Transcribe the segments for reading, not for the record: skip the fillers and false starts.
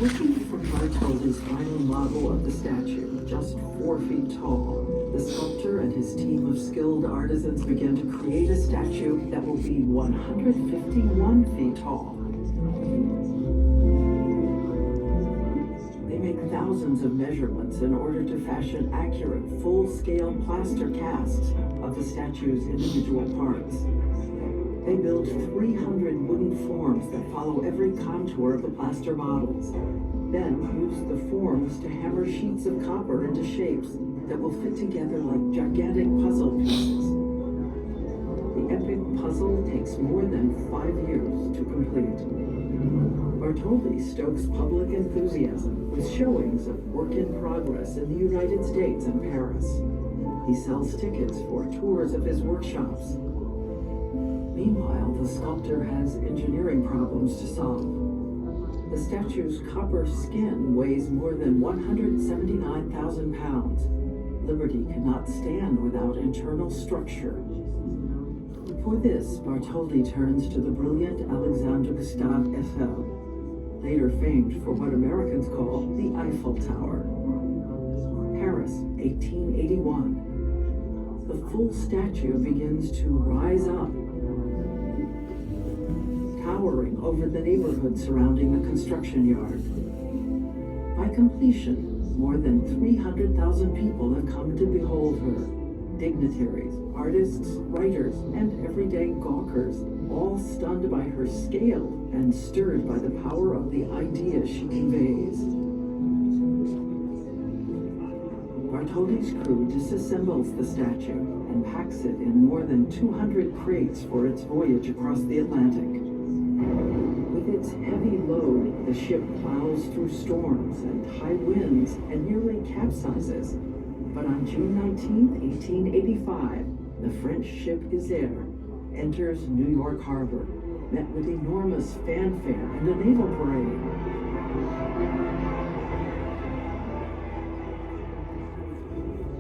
Looking for Bartholdi's final model of the statue, just 4 feet tall, the sculptor and his team of skilled artisans began to create a statue that will be 151 feet tall. They make thousands of measurements in order to fashion accurate, full-scale plaster casts of the statue's individual parts. They build 300 wooden forms that follow every contour of the plaster models, then use the forms to hammer sheets of copper into shapes that will fit together like gigantic puzzle pieces. The epic puzzle takes more than 5 years to complete. Bartholdi stokes public enthusiasm with showings of work in progress in the United States and Paris. He sells tickets for tours of his workshops. Meanwhile, the sculptor has engineering problems to solve. The statue's copper skin weighs more than 179,000 pounds. Liberty cannot stand without internal structure. For this, Bartholdi turns to the brilliant Alexandre Gustave Eiffel, later famed for what Americans call the Eiffel Tower. Paris, 1881. The full statue begins to rise up, towering over the neighborhood surrounding the construction yard. By completion, more than 300,000 people have come to behold her. Dignitaries, artists, writers, and everyday gawkers, all stunned by her scale and stirred by the power of the idea she conveys. Bartholdi's crew disassembles the statue and packs it in more than 200 crates for its voyage across the Atlantic. With its heavy load, the ship plows through storms and high winds and nearly capsizes. But on June 19, 1885, the French ship Isère enters New York Harbor, met with enormous fanfare and a naval parade.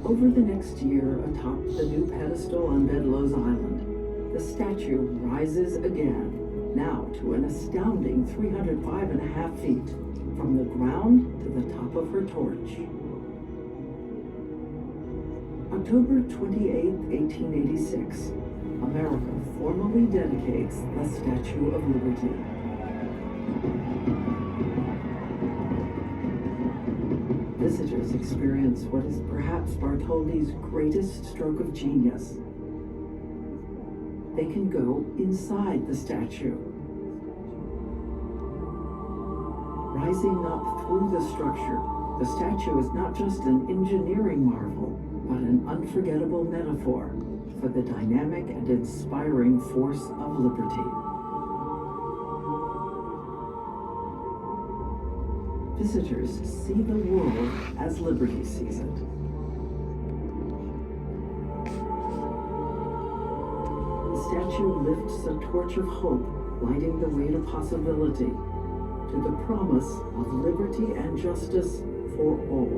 Over the next year, atop the new pedestal on Bedloe's Island, the statue rises again, now to an astounding 305.5 feet, from the ground to the top of her torch. October 28, 1886, America formally dedicates the Statue of Liberty. Visitors experience what is perhaps Bartholdi's greatest stroke of genius. They can go inside the statue. Rising up through the structure, the statue is not just an engineering marvel, but an unforgettable metaphor for the dynamic and inspiring force of liberty. Visitors see the world as liberty sees it. The statue lifts a torch of hope, lighting the way to possibility, to the promise of liberty and justice for all.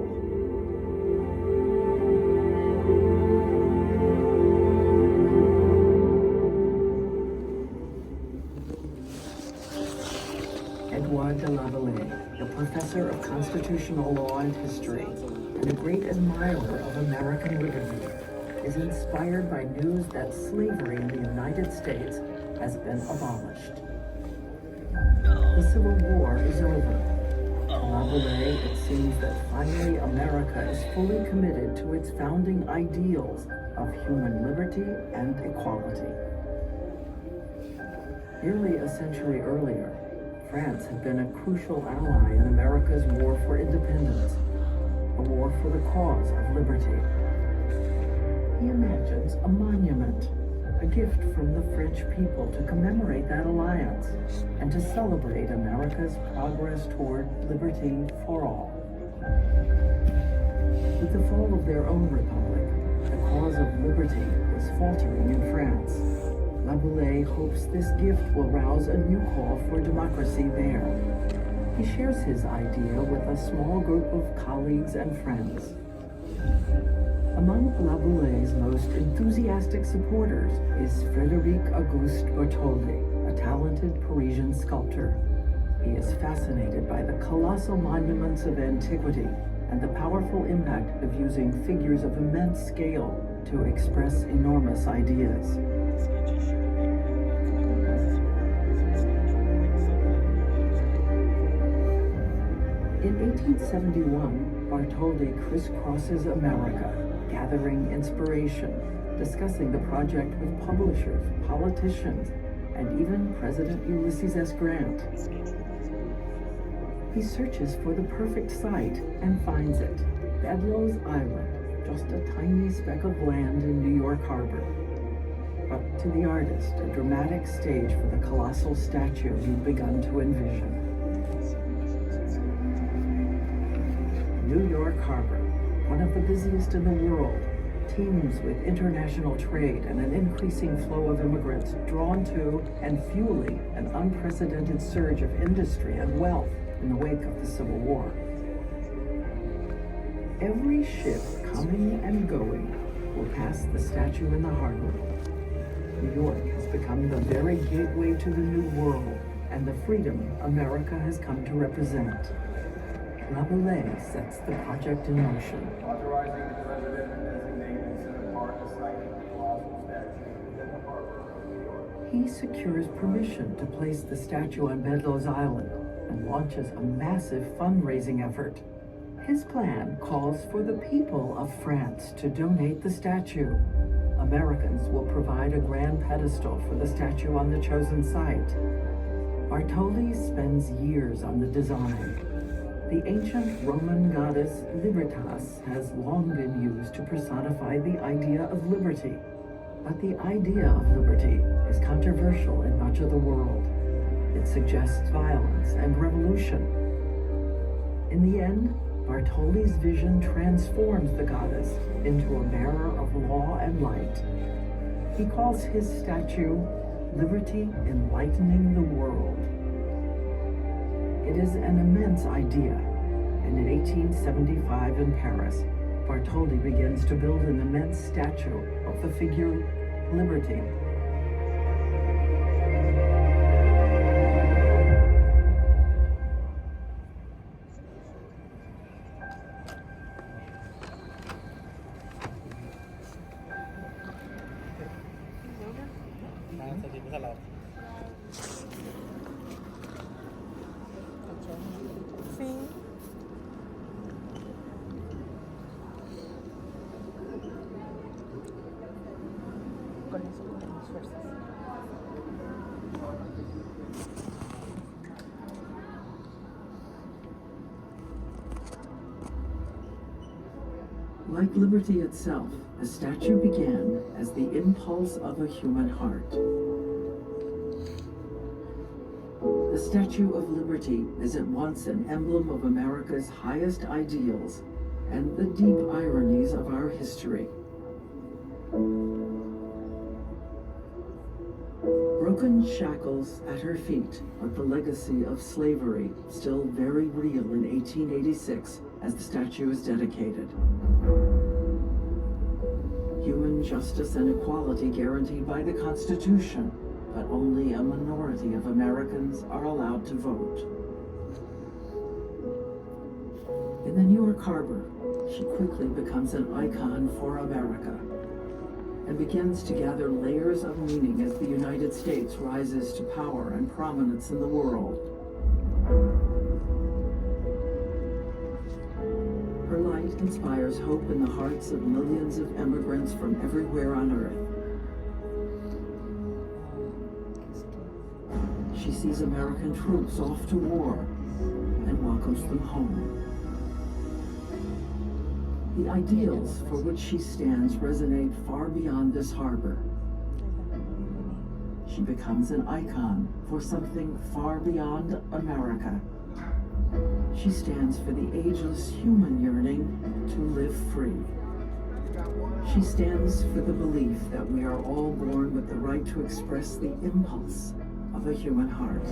Edouard de Lavallee, the professor of constitutional law and history, and a great admirer of American liberty, is inspired by news that slavery in the United States has been abolished. The Civil War is over. To Lavallee, it seems that finally America is fully committed to its founding ideals of human liberty and equality. Nearly a century earlier, France had been a crucial ally in America's war for independence, a war for the cause of liberty. He imagines a monument, a gift from the French people to commemorate that alliance and to celebrate America's progress toward liberty for all. With the fall of their own republic, the cause of liberty is faltering in France. Lavallee hopes this gift will rouse a new call for democracy there. He shares his idea with a small group of colleagues and friends. Among Lavallee's most enthusiastic supporters is Frédéric Auguste Bartholdi, a talented Parisian sculptor. He is fascinated by the colossal monuments of antiquity and the powerful impact of using figures of immense scale to express enormous ideas. In 1871, Bartholdi crisscrosses America, gathering inspiration, discussing the project with publishers, politicians, and even President Ulysses S. Grant. He searches for the perfect site and finds it, Bedloe's Island, just a tiny speck of land in New York Harbor. But to the artist, a dramatic stage for the colossal statue he'd begun to envision. New York Harbor, one of the busiest in the world, teems with international trade and an increasing flow of immigrants drawn to and fueling an unprecedented surge of industry and wealth in the wake of the Civil War. Every ship coming and going will pass the statue in the harbor. New York has become the very gateway to the New World and the freedom America has come to represent. Laboulaye sets the project in motion. Authorizing the president to designate and set apart the site of the colossal statue in the harbor of New York. He secures permission to place the statue on Bedloe's Island and launches a massive fundraising effort. His plan calls for the people of France to donate the statue. Americans will provide a grand pedestal for the statue on the chosen site. Bartholdi spends years on the design. The ancient Roman goddess Libertas has long been used to personify the idea of liberty. But the idea of liberty is controversial in much of the world. It suggests violence and revolution. In the end, Bartholdi's vision transforms the goddess into a bearer of law and light. He calls his statue Liberty Enlightening the World. It is an immense idea, and in 1875 in Paris, Bartholdi begins to build an immense statue of the figure Liberty. Sí. Con eso tenemos fuerzas. Like liberty itself, the statue began as the impulse of a human heart. The Statue of Liberty is at once an emblem of America's highest ideals and the deep ironies of our history. Broken shackles at her feet are the legacy of slavery, still very real in 1886 as the statue is dedicated. Human justice and equality guaranteed by the Constitution, but only a minority of Americans are allowed to vote. In the New York Harbor, she quickly becomes an icon for America and begins to gather layers of meaning as the United States rises to power and prominence in the world. Her light inspires hope in the hearts of millions of immigrants from everywhere on earth. She sees American troops off to war and welcomes them home. The ideals for which she stands resonate far beyond this harbor. She becomes an icon for something far beyond America. She stands for the ageless human yearning to live free. She stands for the belief that we are all born with the right to express the impulse of a human heart.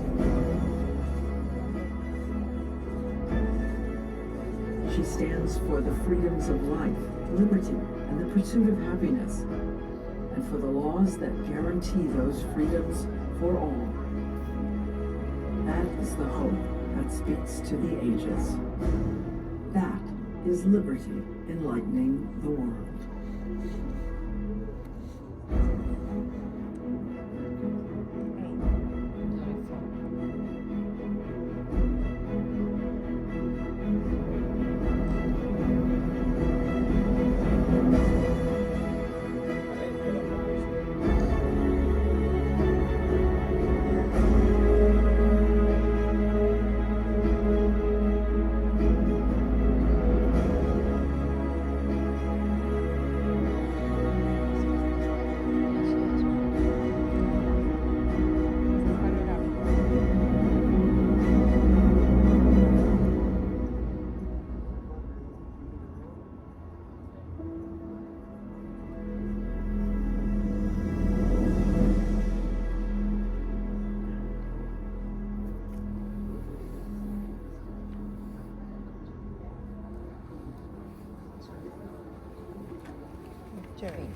She stands for the freedoms of life, liberty, and the pursuit of happiness, and for the laws that guarantee those freedoms for all. That is the hope that speaks to the ages. That is liberty enlightening the world. Jerry.